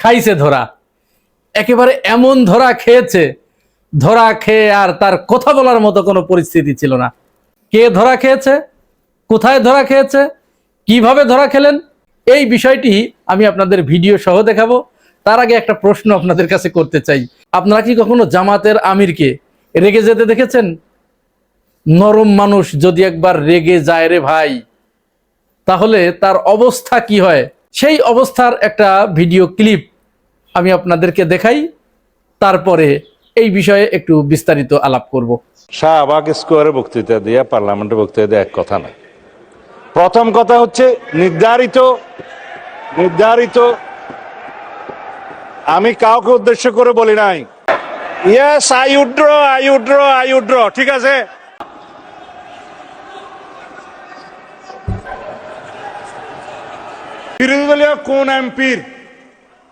খাইছে ধরা, একেবারে এমন ধরা খেয়েছে, ধরা খেয়ে আর তার কথা বলার মতো কোনো পরিস্থিতি ছিল না। কে ধরা খেয়েছে, কোথায় ধরা খেয়েছে, কিভাবে ধরা খেলেন, এই বিষয়টি আমি আপনাদের ভিডিও সহ দেখাবো। তার আগে একটা প্রশ্ন আপনাদের কাছে করতে চাই, আপনারা কি কখনো জামাতের আমিরকে রেগে যেতে দেখেছেন? নরম মানুষ যদি একবার রেগে যায় রে ভাই, তাহলে তার অবস্থা কি হয়, সেই অবস্থার একটা ভিডিও ক্লিপ আমি আপনাদেরকে দেখাই, তারপরে এই বিষয়ে একটু বিস্তারিত আলাপ করব। শাহবাগ স্কোয়ারে বক্তৃতা দিয়ে পার্লামেন্টে বক্তৃতা দিয়ে এক কথা না। প্রথম কথা হচ্ছে নির্ধারিত আমি কাউকে উদ্দেশ্য করে বলি নাই। ইয়েস, আই উড্র, ঠিক আছে। বিরোধী দলীয় কোন এমপির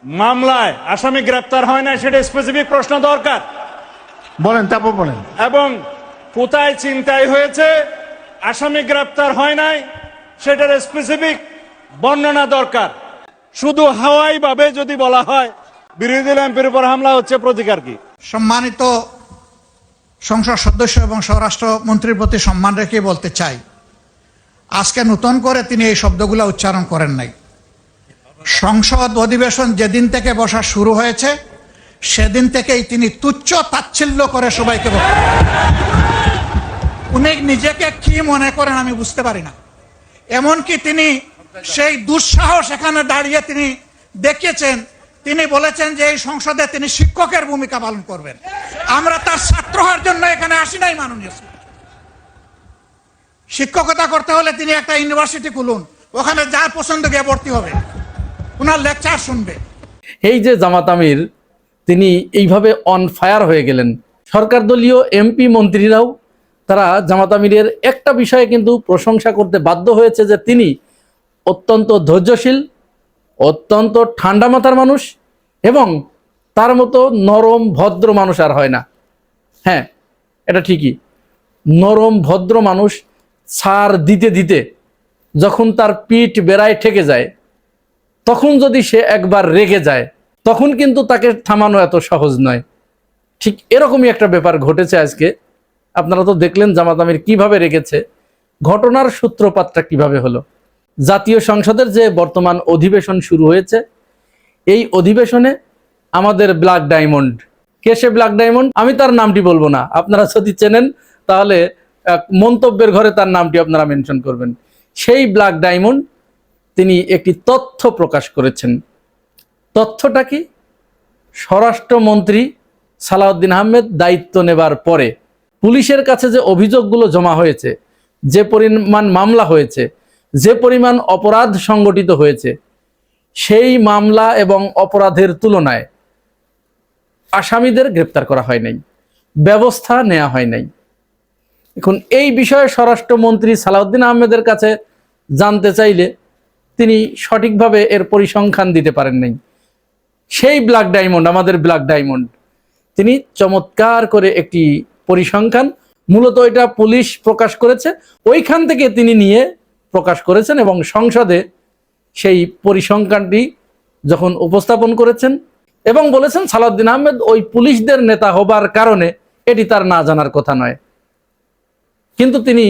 মামলায় আসামি গ্রেপ্তার হয় না সেটা স্পেসিফিক প্রশ্ন দরকার। বলেন, তারপর বলেন। এবং কোথায় ছিনতাই হয়েছে, আসামি গ্রেপ্তার হয় নাই, সেটার স্পেসিফিক বর্ণনা দরকার। শুধু হাওয়াই ভাবে যদি বলা হয় বিরোধী দল এমপির উপর হামলা হচ্ছে, প্রতিকার কি? সম্মানিত সংসদ সদস্য এবং স্বরাষ্ট্রমন্ত্রীর প্রতি সম্মান রেখে বলতে চাই, আজকে নতুন করে তিনি এই শব্দগুলো উচ্চারণ করেন নাই। সংসদ অধিবেশন যেদিন থেকে বসা শুরু হয়েছে সেদিন থেকেই তিনি তুচ্ছ তাচ্ছিল্য করে সবাইকে বলেন। উনি নিজেকে কি মনে করেন আমি বুঝতে পারি না। এমনকি তিনি সেই দুঃসাহস এখানে দাঁড়িয়ে তিনি দেখিয়েছেন, তিনি বলেছেন যে এই সংসদে তিনি শিক্ষকের ভূমিকা পালন করবেন। আমরা তার ছাত্র হওয়ার জন্য এখানে আসি নাই। মাননীয় শিক্ষকতা করতে হলে তিনি একটা ইউনিভার্সিটি খুলুন, ওখানে যার পছন্দ গিয়ে ভর্তি হবে, ওনার লেকচার শুনবে। এই যে জামাত আমির, তিনি এইভাবে অন ফায়ার হয়ে গেলেন। সরকার দলীয় এমপি মন্ত্রীরাও তারা জামাত আমিরের একটা বিষয়ে কিন্তু প্রশংসা করতে বাধ্য হয়েছে, যে তিনি অত্যন্ত ধৈর্যশীল, অত্যন্ত ঠান্ডা মাথার মানুষ এবং তার মতো নরম ভদ্র মানুষ আর হয় না। হ্যাঁ, এটা ঠিকই, নরম ভদ্র মানুষ ছাড় দিতে দিতে যখন তার পিঠ বেড়ায় ঠেকে যায়, তখন যদি সে একবার রেগে যায়, তখন কিন্তু তাকে থামানো এত সহজ নয়। ঠিক এরকমই একটা ব্যাপার ঘটেছে আজকে। আপনারা তো দেখলেন জামাত আমির কিভাবে রেগেছে, ঘটনার সূত্রপাতটা কিভাবে হলো। জাতীয় সংসদের যে বর্তমান অধিবেশন শুরু হয়েছে, এই অধিবেশনে আমাদের ব্ল্যাক ডায়মন্ড, কে সে ব্ল্যাক ডায়মন্ড, আমি তার নামটি বলবো না, আপনারা যদি চেনেন তাহলে মন্তব্যের ঘরে তার নামটি আপনারা মেনশন করবেন। সেই ব্ল্যাক ডায়মন্ড তিনি একটি তথ্য প্রকাশ করেছেন। তথ্যটা কি? স্বরাষ্ট্রমন্ত্রী সালাউদ্দিন আহমেদ দায়িত্ব নেবার পরে পুলিশের কাছে যে অভিযোগগুলো জমা হয়েছে, যে পরিমাণ মামলা হয়েছে, যে পরিমাণ অপরাধ সংগঠিত হয়েছে, সেই মামলা এবং অপরাধের তুলনায় আসামিদের গ্রেপ্তার করা হয় নাই, ব্যবস্থা নেওয়া হয় নাই। এখন এই বিষয়ে স্বরাষ্ট্রমন্ত্রী সালাউদ্দিন আহমেদের কাছে জানতে চাইলে তিনি সঠিকভাবে এর পরিসংখ্যান দিতে পারেন নাই। সেই ব্ল্যাক ডায়মন্ড, আমাদের ব্ল্যাক ডায়মন্ড, তিনি চমৎকার করে একটি পরিসংখ্যান, মূলত এটা পুলিশ প্রকাশ করেছে, ওইখান থেকে তিনি নিয়ে প্রকাশ করেছেন এবং সংসদে সেই পরিসংখ্যানটি যখন উপস্থাপন করেছেন এবং বলেছেন সালাউদ্দিন আহমেদ ওই পুলিশদের নেতা হবার কারণে এটি তার না জানার কথা নয়। কিন্তু তিনি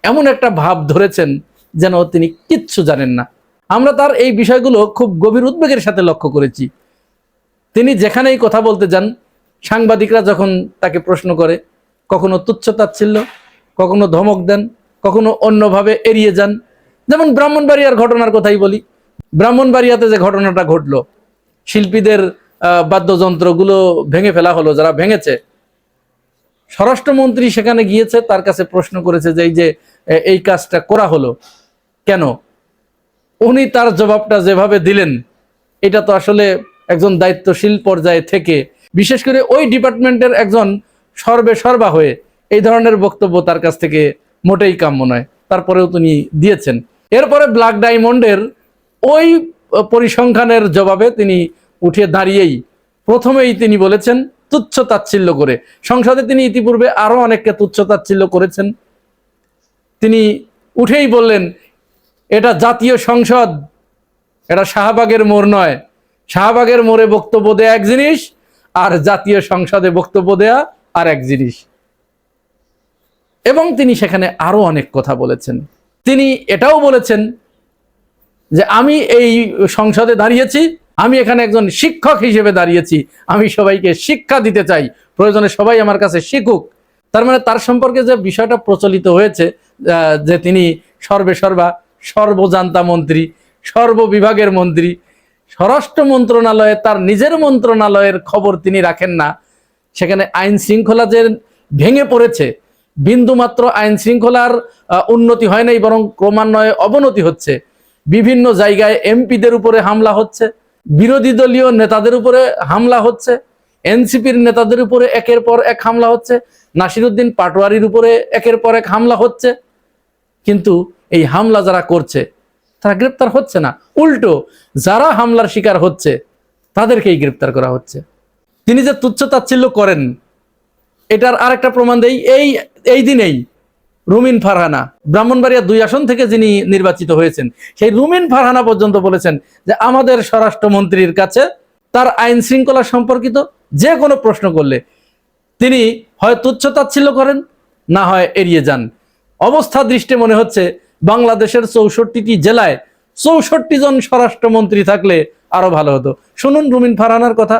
এমন একটা ভাব ধরেছেন যেন তিনি কিচ্ছু জানেন না। আমরা তার এই বিষয়গুলো খুব গভীর উদ্বেগের সাথে লক্ষ্য করেছি। তিনি যেখানেই কথা বলতে যান, সাংবাদিকরা যখন তাকে প্রশ্ন করে, কখনো তুচ্ছ তাচ্ছিল্য, কখনো ধমক দেন, কখনো অন্যভাবে এড়িয়ে যান। যেমন ব্রাহ্মণবাড়িয়ার ঘটনার কথাই বলি। ব্রাহ্মণবাড়িয়াতে যে ঘটনাটা ঘটলো, শিল্পীদের বাদ্যযন্ত্রগুলো ভেঙে ফেলা হলো, যারা ভেঙেছে, স্বরাষ্ট্রমন্ত্রী সেখানে গিয়েছে, তার কাছে প্রশ্ন করেছে যে এই কাজটা করা হলো কেন। উনি তার জবাবটা যেভাবে দিলেন, এটা তো আসলে একজন দায়িত্বশীল পর্যায়ে থেকে, বিশেষ করে ওই ডিপার্টমেন্টের একজন সর্বা হয়ে এই ধরনের বক্তব্য তার কাছ থেকে মোটেই কাম্য নয়। তারপরেও তিনি দিয়েছেন। এরপরে ব্ল্যাক ডায়মন্ডের ওই পরিসংখ্যানের জবাবে তিনি উঠে দাঁড়িয়েই প্রথমেই তিনি বলেছেন তুচ্ছ তাচ্ছিল্য করে। সংসদে তিনি ইতিপূর্বে আরো অনেককে তুচ্ছ তাচ্ছিল্য করেছেন। তিনি উঠেই বললেন, এটা জাতীয় সংসদ, এটা শাহবাগের মোড় নয়, শাহবাগের মোড়ে বক্তব্য দেয়া এক জিনিস, আর জাতীয় সংসদে বক্তব্য দেয়া আর এক জিনিস। এবং তিনি সেখানে আরো অনেক কথা বলেছেন। তিনি এটাও বলেছেন যে আমি এই সংসদে দাঁড়িয়েছি, আমি এখানে একজন শিক্ষক হিসেবে দাঁড়িয়েছি, আমি সবাইকে শিক্ষা দিতে চাই, প্রয়োজনে সবাই আমার কাছে শিখুক। তার মানে তার সম্পর্কে যে বিষয়টা প্রচলিত হয়েছে যে তিনি সর্বেসর্বা, সর্বজান্তা মন্ত্রী, সর্ববিভাগের মন্ত্রী, স্বরাষ্ট্র মন্ত্রণালয়ে তার নিজের মন্ত্রণালয়ের খবর তিনি রাখেন না, সেখানে আইন শৃঙ্খলা যে ভেঙে পড়েছে, বিন্দুমাত্র আইন শৃঙ্খলার উন্নতি হয় নাই, বরং ক্রমান্বয়ে অবনতি হচ্ছে। বিভিন্ন জায়গায় এমপিদের উপরে হামলা হচ্ছে, বিরোধী দলীয় নেতাদের উপরে হামলা হচ্ছে, এনসিপির নেতাদের উপরে একের পর এক হামলা হচ্ছে, নাসিরউদ্দিন পাটোয়ারির উপরে একের পর এক হামলা হচ্ছে। কিন্তু এই হামলা যারা করছে তারা গ্রেপ্তার হচ্ছে না, উল্টো যারা হামলার শিকার হচ্ছে তাদেরকেই গ্রেপ্তার করা হচ্ছে। তিনি যে তুচ্ছ-তাচ্ছিল্য করেন এটার আরেকটা প্রমাণ দেই। এই দিনেই রুমিন ফারহানা, ব্রাহ্মণবাড়িয়া 2 আসন থেকে যিনি নির্বাচিত হয়েছেন, সেই রুমিন ফারহানা পর্যন্ত বলেছেন যে আমাদের স্বরাষ্ট্রমন্ত্রীর কাছে তার আইন শৃঙ্খলা সম্পর্কিত যে কোনো প্রশ্ন করলে তিনি হয় তুচ্ছ-তাচ্ছিল্য করেন, না হয় এড়িয়ে যান। অবস্থা দৃষ্টে মনে হচ্ছে বাংলাদেশের 64টি জেলায় 64 জন স্বরাষ্ট্রমন্ত্রী থাকলে আরো ভালো হতো। শুনুন রুমিন ফারহানার কথা।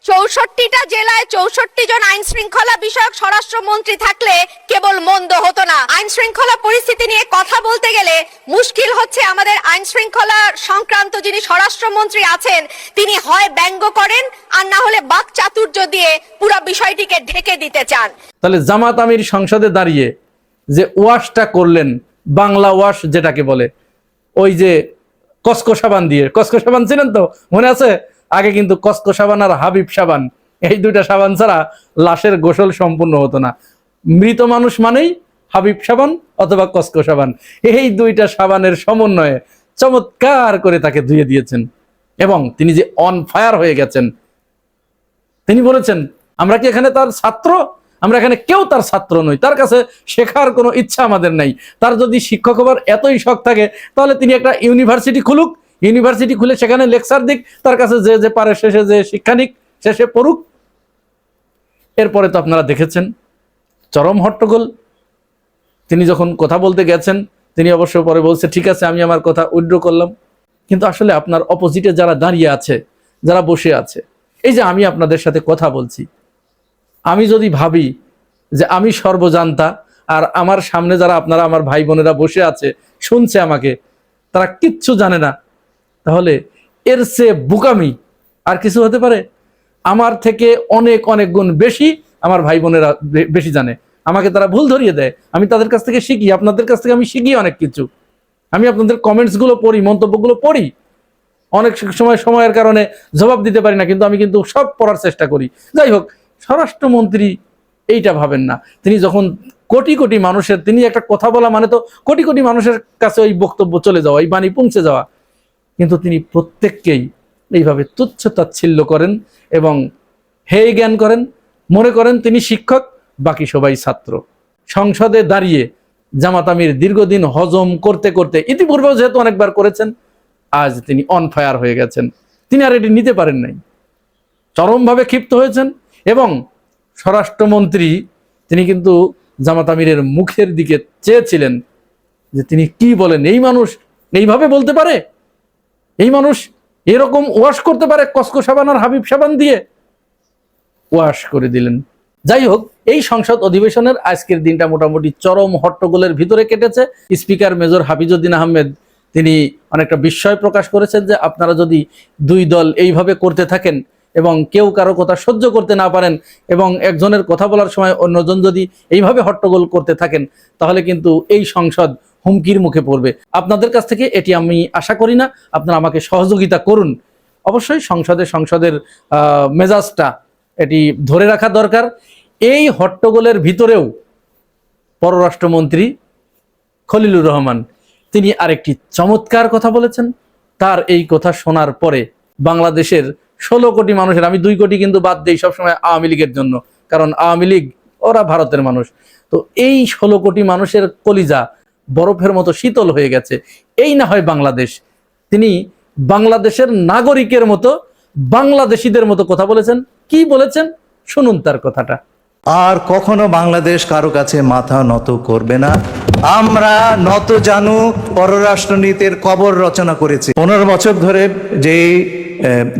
64টা জেলায় 64 জন আইন শৃঙ্খলা বিষয়ক স্বরাষ্ট্রমন্ত্রী থাকলে কেবল মন্দ হতো না। আইন শৃঙ্খলা পরিস্থিতি নিয়ে কথা বলতে গেলে মুশকিল হচ্ছে আমাদের আইন শৃঙ্খলা সংক্রান্ত যিনি স্বরাষ্ট্রমন্ত্রী আছেন তিনি হয় ব্যঙ্গ করেন আর না হলে বাকচাতুর্য দিয়ে পুরো বিষয়টিকে ঢেকে দিতে চান। তাহলে জামাত আমির সংসদে দাঁড়িয়ে যে ওয়াশটা করলেন, বাংলা ওয়াশ যেটাকে বলে, ওই যে কসকো সাবান দিয়ে, কসকো সাবান চিনেন তো, মনে আছে? আগে কিন্তু কসকো সাবান আর হাবিব সাবান, এই দুইটা সাবান ছাড়া লাশের গোসল সম্পূর্ণ হতো না। মৃত মানুষ মানেই হাবিব সাবান অথবা কসকো সাবান, এই দুইটা সাবানের সমন্বয়ে চমৎকার করে তাকে ধুয়ে দিয়েছেন। এবং তিনি যে অন ফায়ার হয়ে গেছেন, তিনি বলেছেন আমরা কি এখানে তার ছাত্র? আমরা এখানে কেউ তার ছাত্র নই, তার কাছে শেখার কোনো ইচ্ছা আমাদের নাই। তার যদি শিক্ষক হবার এতই শখ থাকে তাহলে তিনি একটা ইউনিভার্সিটি খুলুক, ইউনিভার্সিটি খুলে সেখানে লেকচার দিক, তার কাছে যে যে পারে শেষে যে শিক্ষা নিক, শেষে পড়ুক। এরপরে তো আপনারা দেখেছেন চরম হট্টগোল। তিনি যখন কথা বলতে গেছেন তিনি অবশ্য পরে বলছে ঠিক আছে আমি আমার কথা উইথড্র করলাম। কিন্তু আসলে আপনার অপোজিটে যারা দাঁড়িয়ে আছে, যারা বসে আছে, এই যে আমি আপনাদের সাথে কথা বলছি, আমি যদি ভাবি যে আমি সর্বজান্তা আর আমার সামনে যারা আপনারা আমার ভাই বোনেরা বসে আছে শুনছে আমাকে, তারা কিচ্ছু জানে না, তাহলে এর চেয়ে বোকামি আর কিছু হতে পারে? আমার থেকে অনেক অনেক গুণ বেশি আমার ভাই বোনেরা বেশি জানে, আমাকে তারা ভুল ধরিয়ে দেয়, আমি তাদের কাছ থেকে শিখি, আপনাদের কাছ থেকে আমি শিখি অনেক কিছু। আমি আপনাদের কমেন্টসগুলো পড়ি, মন্তব্যগুলো পড়ি, অনেক সময় সময়ের কারণে জবাব দিতে পারি না, কিন্তু আমি কিন্তু সব পড়ার চেষ্টা করি। যাই হোক, স্বরাষ্ট্রমন্ত্রী এইটা ভাবেন না। তিনি যখন কোটি কোটি মানুষের, তিনি একটা কথা বলা মানে তো কোটি কোটি মানুষের কাছে ওই বক্তব্য চলে যাওয়া, এই বাণী পৌঁছে যাওয়া, কিন্তু তিনি প্রত্যেককেই এইভাবে তুচ্ছ-তাচ্ছিল্য করেন এবং হেয় জ্ঞান করেন, মনে করেন তিনি শিক্ষক, বাকি সবাই ছাত্র। সংসদে দাঁড়িয়ে জামাত আমির দীর্ঘদিন হজম করতে করতে, ইতিপূর্বেও যেহেতু অনেকবার করেছেন, আজ তিনি অন ফায়ার হয়ে গেছেন। তিনি আর এটি নিতে পারেন নাই, চরমভাবে ক্ষিপ্ত হয়েছেন। এবং স্বরাষ্ট্রমন্ত্রী তিনি কিন্তু জামাত আমিরের মুখের দিকে চেয়েছিলেন যে তিনি কি বলেন, এই মানুষ এইভাবে বলতে পারে, এই মানুষ এরকম ওয়াশ করতে পারে কসকো সাবান আর হাবিব সাবান দিয়ে? ওয়াশ করে দিলেন। যাই হোক, এই সংসদ অধিবেশনের আজকের দিনটা মোটামুটি চরম হট্টগোলের ভিতরে কেটেছে। স্পিকার মেজর হাফিজউদ্দিন আহমেদ তিনি অনেকটা বিস্ময় প্রকাশ করেছেন যে আপনারা যদি দুই দল এইভাবে করতে থাকেন এবং কেউ কারো কথা সহ্য করতে না পারেন এবং একজনের কথা বলার সময় অন্যজন যদি এইভাবে হট্টগোল করতে থাকেন, তাহলে কিন্তু এই সংসদ হুমকির মুখে পড়বে। আপনাদের কাছ থেকে এটি আমি আশা করি না, আপনারা আমাকে সহযোগিতা করুন। অবশ্যই সংসদের মেজাজটা এটি ধরে রাখা দরকার। এই হট্টগোলের ভিতরেও পররাষ্ট্রমন্ত্রী খলিলুর রহমান তিনি আরেকটি চমৎকার কথা বলেছেন। তার এই কথা শোনার পরে বাংলাদেশের 16 কোটি মানুষের, আমি 2 কোটি কিন্তু বাদ দেই সবসময় আওয়ামী লীগের জন্য, কারণ আওয়ামী লীগ ওরা ভারতের মানুষ, তো এই 16 কোটি মানুষের কলিজা বরফের মতো শীতল হয়ে গেছে। এই না হয় বাংলাদেশ, তিনি বাংলাদেশের নাগরিকের মতো বাংলাদেশিদের মতো কথা বলেছেন। কি বলেছেন শুনুন তার কথাটা। আর কখনো বাংলাদেশ কারো কাছে মাথা নত করবে না। আমরা নত জানু পররাষ্ট্রনীতির কবর রচনা করেছি। 15 বছর ধরে যে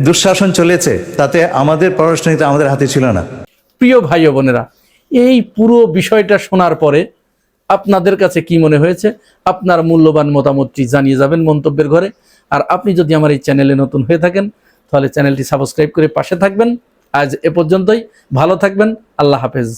দুঃশাসন চলেছে তাতে আমাদের পররাষ্ট্রনীতি আমাদের হাতে ছিল না। প্রিয় ভাই ও বোনেরা, এই পুরো বিষয়টা শোনার পরে আপনাদের কাছে কি মনে হয়েছে? আপনার মূল্যবান মতামতটি জানিয়ে যাবেন মন্তব্যের ঘরে। আর আপনি যদি আমার এই চ্যানেলে নতুন হয়ে থাকেন তাহলে চ্যানেলটি সাবস্ক্রাইব করে পাশে থাকবেন। আজ এ পর্যন্তই, ভালো থাকবেন, আল্লাহ হাফেজ।